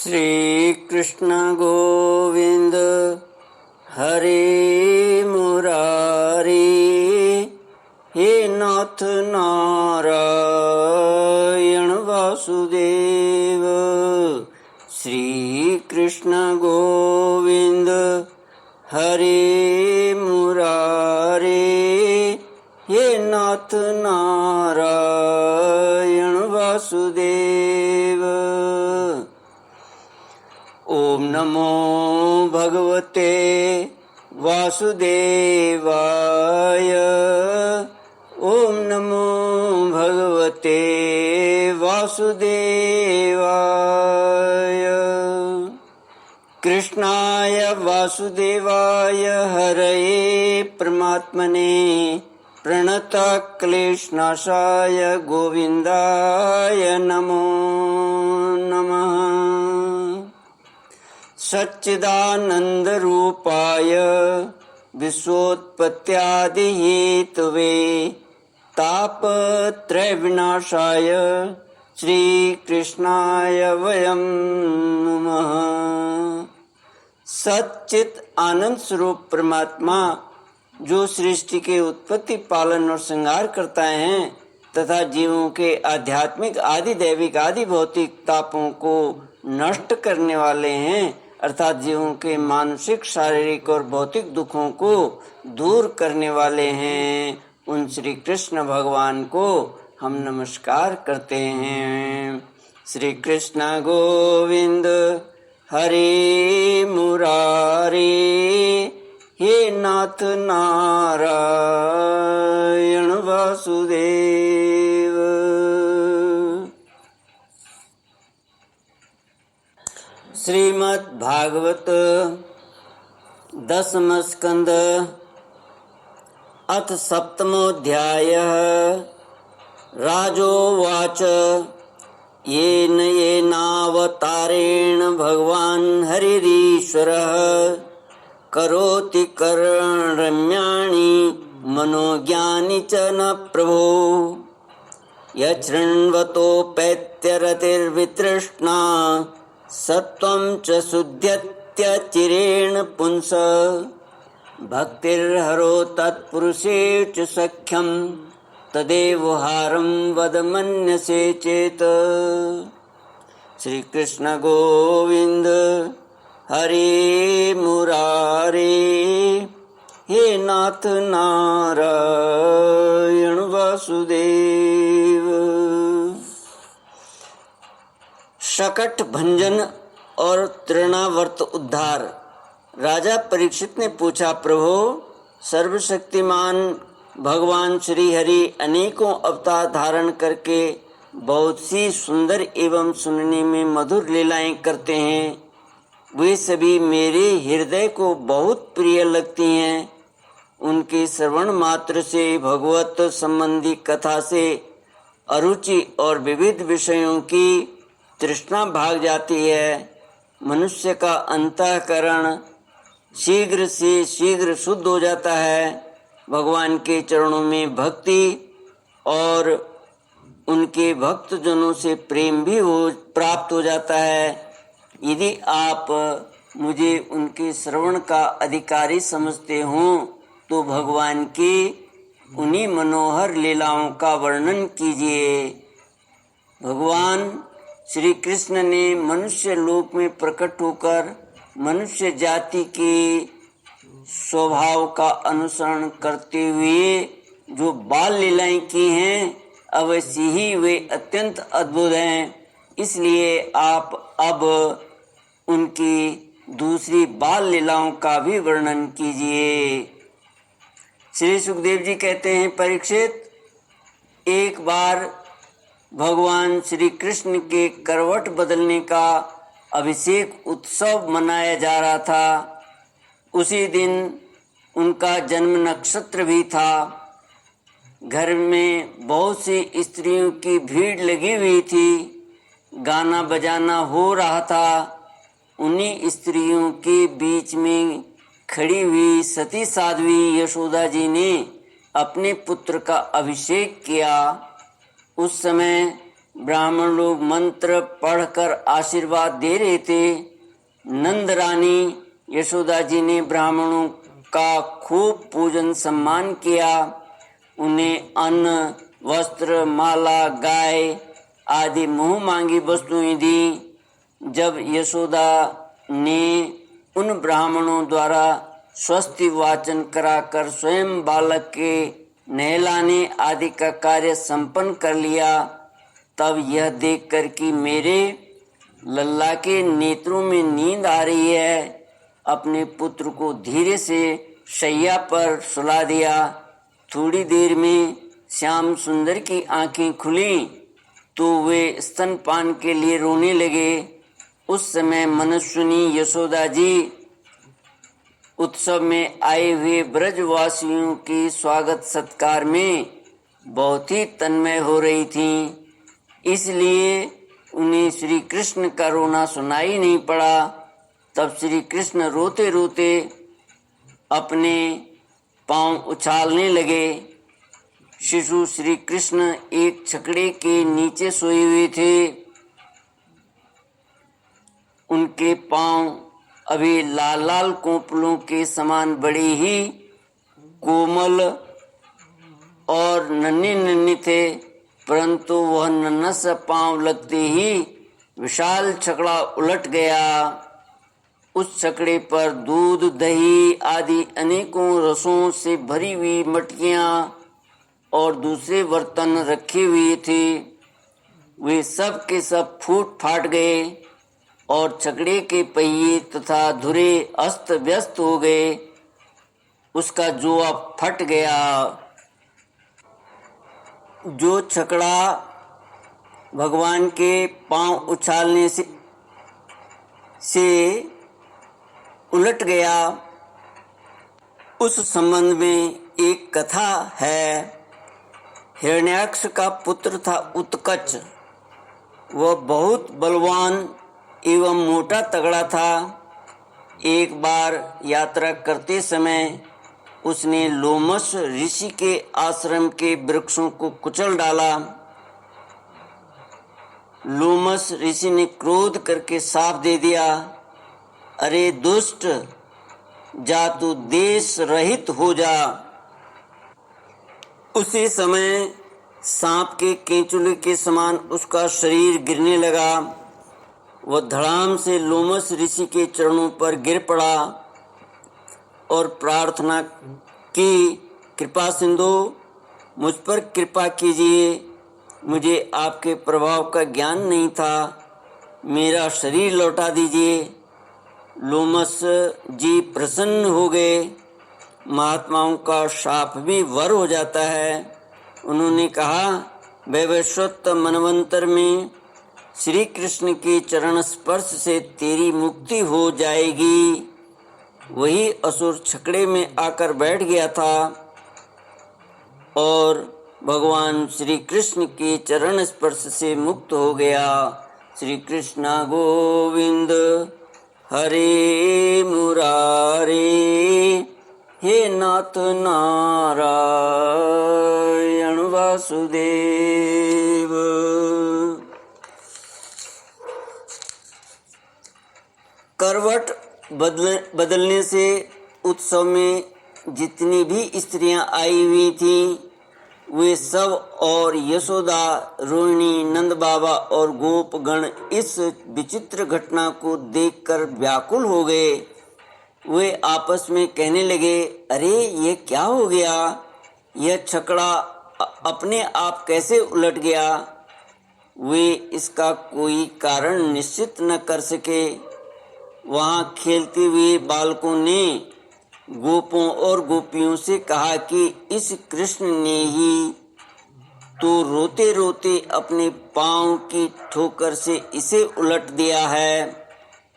श्री कृष्ण गोविंद हरे मुरारी, हे नाथ नारायण वासुदेव। श्री कृष्ण गोविंद हरे मुरारी, हे नाथ नारायण वासुदेव। ओम नमो भगवते वासुदेवाय। ओम नमो भगवते वासुदेवाय। कृष्णाय वासुदेवाय हरये परमात्मने प्रणतक्लेशनाशाय गोविन्दाय नमो नमः। सच्चिदानन्दरूपाय विश्वोत्पत्त्यादिहेतवे तापत्रयविनाशाय श्रीकृष्णाय वयं नमः। सच्चित आनंद स्वरूप परमात्मा जो सृष्टि के उत्पत्ति, पालन और संहार करता है तथा जीवों के आध्यात्मिक, आदि दैविक, आदि भौतिक तापों को नष्ट करने वाले हैं, अर्थात जीवों के मानसिक, शारीरिक और भौतिक दुखों को दूर करने वाले हैं, उन श्री कृष्ण भगवान को हम नमस्कार करते हैं। श्री कृष्ण गोविंद हरे मुरारी, हे नाथ नारायण वासुदेव। श्रीमद् भागवत दशम स्कंद अथ सप्तमोऽध्यायः। राजोवाच येन येनावतारेण भगवान् हरिरीश्वरः करोति कर्मण्येवाणि मनोज्ञानि च न प्रभो। यच्छृण्वतोऽप्यतिरतिर्वितृष्णा सत्वं च शुद्ध्यत्यचिरेण पुंस। भक्तिर्हरो तत्पुरुषे च सख्यं तदेवहारं वद मन्यसे चेत्। श्री कृष्ण गोविंद हरे मुरारी, हे नाथ नारायण वासुदेव। शकट भंजन और तृणावर्त उद्धार। राजा परीक्षित ने पूछा, प्रभो, सर्वशक्तिमान भगवान श्री हरि अनेकों अवतार धारण करके बहुत सी सुंदर एवं सुनने में मधुर लीलाएं करते हैं। वे सभी मेरे हृदय को बहुत प्रिय लगती हैं। उनके श्रवण मात्र से भगवत संबंधी कथा से अरुचि और विविध विषयों की तृष्णा भाग जाती है। मनुष्य का अंतःकरण शीघ्र से शीघ्र शुद्ध हो जाता है। भगवान के चरणों में भक्ति और उनके भक्तजनों से प्रेम भी प्राप्त हो जाता है। यदि आप मुझे उनके श्रवण का अधिकारी समझते हो तो भगवान की उन्हीं मनोहर लीलाओं का वर्णन कीजिए। भगवान श्री कृष्ण ने मनुष्य लोक में प्रकट होकर मनुष्य जाति के स्वभाव का अनुसरण करते हुए जो बाल लीलाएं की हैं, अवश्य ही वे अत्यंत अद्भुत हैं। इसलिए आप अब उनकी दूसरी बाल लीलाओं का भी वर्णन कीजिए। श्री सुखदेव जी कहते हैं, परीक्षित, एक बार भगवान श्री कृष्ण के करवट बदलने का अभिषेक उत्सव मनाया जा रहा था। उसी दिन उनका जन्म नक्षत्र भी था। घर में बहुत सी स्त्रियों की भीड़ लगी हुई थी। गाना बजाना हो रहा था। उन्हीं स्त्रियों के बीच में खड़ी हुई सती साध्वी यशोदा जी ने अपने पुत्र का अभिषेक किया। उस समय ब्राह्मण लोग मंत्र पढ़कर आशीर्वाद दे रहे थे। नंद रानी यशोदा जी ने ब्राह्मणों का खूब पूजन सम्मान किया, उन्हें अन्न, वस्त्र, माला, गाय आदि मुँह मांगी वस्तुएं दी। जब यशोदा ने उन ब्राह्मणों द्वारा स्वस्ति वाचन कराकर स्वयं बालक के नहलाने आदि का कार्य संपन्न कर लिया, तब यह देखकर कि मेरे लल्ला के नेत्रों में नींद आ रही है, अपने पुत्र को धीरे से शैया पर सुला दिया। थोड़ी देर में श्याम सुंदर की आंखें खुली तो वे स्तनपान के लिए रोने लगे। उस समय मनस्विनी यशोदा जी उत्सव में आए हुए ब्रजवासियों के स्वागत सत्कार में बहुत ही तन्मय हो रही थीं, इसलिए उन्हें श्री कृष्ण का रोना सुनाई नहीं पड़ा। तब श्री कृष्ण रोते रोते अपने पांव उछालने लगे। शिशु श्री कृष्ण एक छकड़े के नीचे सोए हुए थे। उनके पांव अभी लाल लाल कोपलों के समान बड़े ही कोमल और नन्हे नन्हे थे, परंतु वह नन्हा सा पांव लगते ही विशाल छकड़ा उलट गया। उस छकड़े पर दूध, दही आदि अनेकों रसों से भरी हुई मटकियाँ और दूसरे बर्तन रखे हुए थे। वे सब के सब फूट फाट गए और छकड़े के पहिए तथा धुरे अस्त व्यस्त हो गए। उसका जुआ फट गया। जो छकड़ा भगवान के पांव उछालने से उलट गया, उस संबंध में एक कथा है। हिरण्याक्ष का पुत्र था उत्कच। वह बहुत बलवान एवं मोटा तगड़ा था। एक बार यात्रा करते समय उसने लोमश ऋषि के आश्रम के वृक्षों को कुचल डाला। लोमश ऋषि ने क्रोध करके शाप दे दिया, अरे दुष्ट, जा तू देश रहित हो जा। उसी समय सांप के केंचुले के समान उसका शरीर गिरने लगा। वह धड़ाम से लोमश ऋषि के चरणों पर गिर पड़ा और प्रार्थना की, कृपा सिंधु, मुझ पर कृपा कीजिए, मुझे आपके प्रभाव का ज्ञान नहीं था, मेरा शरीर लौटा दीजिए। लोमश जी प्रसन्न हो गए। महात्माओं का शाप भी वर हो जाता है। उन्होंने कहा, वैवस्वत मनवंतर में श्री कृष्ण के चरण स्पर्श से तेरी मुक्ति हो जाएगी। वही असुर छकड़े में आकर बैठ गया था और भगवान श्री कृष्ण के चरण स्पर्श से मुक्त हो गया। श्री कृष्ण गोविंद हरे मुरारे, हे नाथ नारायण वासुदेव। करवट बदलने से उत्सव में जितनी भी स्त्रियां आई हुई थीं, वे सब और यशोदा, रोहिणी, नंद बाबा और गोपगण इस विचित्र घटना को देखकर व्याकुल हो गए। वे आपस में कहने लगे, अरे ये क्या हो गया? यह छकड़ा अपने आप कैसे उलट गया? वे इसका कोई कारण निश्चित न कर सके। वहाँ खेलते हुए बालकों ने गोपों और गोपियों से कहा कि इस कृष्ण ने ही तो रोते रोते अपने पाँव की ठोकर से इसे उलट दिया है,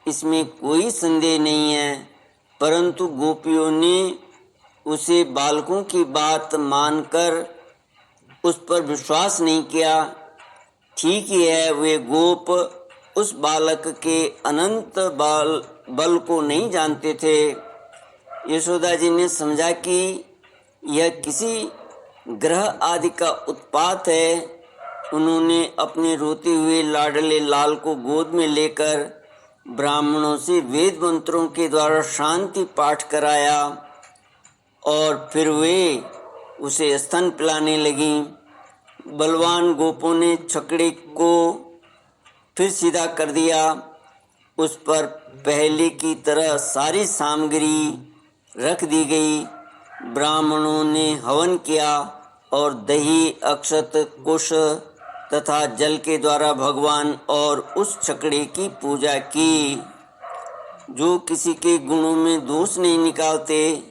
इसमें कोई संदेह नहीं है। परंतु गोपियों ने उसे बालकों की बात मानकर उस पर विश्वास नहीं किया। ठीक ही है, वे गोप उस बालक के अनंत बल को नहीं जानते थे। यशोदा जी ने समझा कि यह किसी ग्रह आदि का उत्पात है, उन्होंने अपने रोते हुए लाडले लाल को गोद में लेकर ब्राह्मणों से वेद मंत्रों के द्वारा शांति पाठ कराया और फिर वे उसे स्तन पिलाने लगी। बलवान गोपों ने छकड़े को फिर सीधा कर दिया। उस पर पहले की तरह सारी सामग्री रख दी गई। ब्राह्मणों ने हवन किया और दही, अक्षत, कुश तथा जल के द्वारा भगवान और उस छकड़े की पूजा की। जो किसी के गुणों में दोष नहीं निकालते,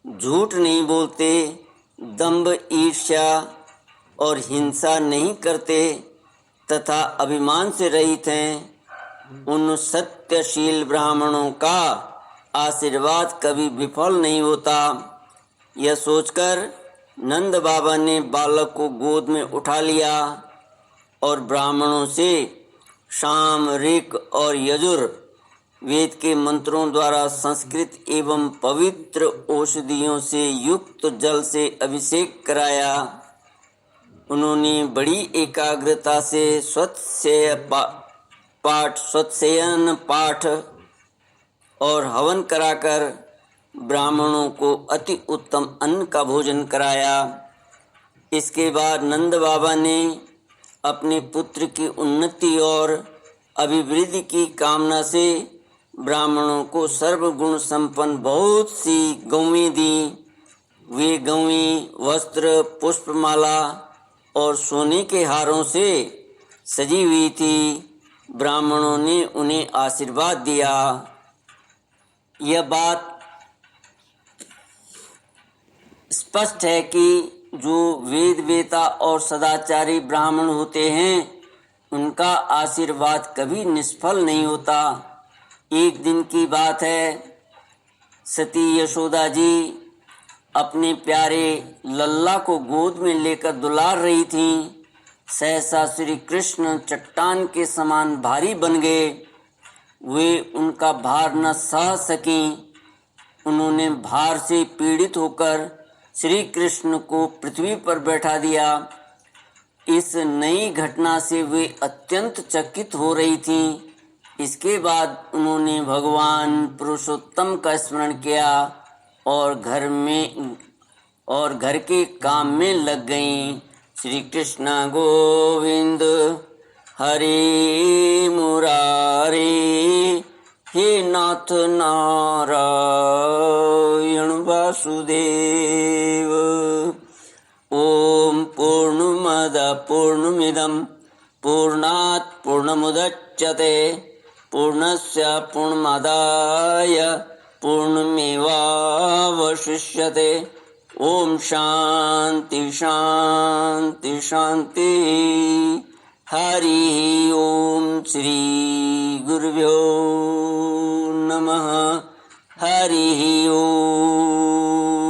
झूठ नहीं बोलते, दंभ, ईर्ष्या और हिंसा नहीं करते तथा अभिमान से रहित हैं, उन सत्यशील ब्राह्मणों का आशीर्वाद कभी विफल नहीं होता। यह सोचकर नंद बाबा ने बालक को गोद में उठा लिया और ब्राह्मणों से शाम, ऋक और यजुर वेद के मंत्रों द्वारा संस्कृत एवं पवित्र औषधियों से युक्त जल से अभिषेक कराया। उन्होंने बड़ी एकाग्रता से स्वच्छयन पाठ और हवन कराकर ब्राह्मणों को अति उत्तम अन्न का भोजन कराया। इसके बाद नंद बाबा ने अपने पुत्र की उन्नति और अभिवृद्धि की कामना से ब्राह्मणों को सर्वगुण संपन्न बहुत सी गौएं दी। वे गौएं वस्त्र, पुष्पमाला और सोने के हारों से सजी हुई थी। ब्राह्मणों ने उन्हें आशीर्वाद दिया। यह बात स्पष्ट है कि जो वेद वेता और सदाचारी ब्राह्मण होते हैं, उनका आशीर्वाद कभी निष्फल नहीं होता। एक दिन की बात है, सती यशोदा जी अपने प्यारे लल्ला को गोद में लेकर दुलार रही थीं। सहसा श्री कृष्ण चट्टान के समान भारी बन गए। वे उनका भार न सह सकीं। उन्होंने भार से पीड़ित होकर श्री कृष्ण को पृथ्वी पर बैठा दिया। इस नई घटना से वे अत्यंत चकित हो रही थीं। इसके बाद उन्होंने भगवान पुरुषोत्तम का स्मरण किया और घर के काम में लग गईं। श्री कृष्ण गोविंद हरे मुरारे, हे नाथ नारायण वासुदेव। ओम पूर्णमद पूर्णमिदं पूर्णात् पूर्णमुदच्यते पूर्णस्य पूर्णमादाय पूर्णमेवावशिष्यते। ओम शांति शांति शांति। हरि ओम श्री गुरुभ्यो नमः। हरि ओम।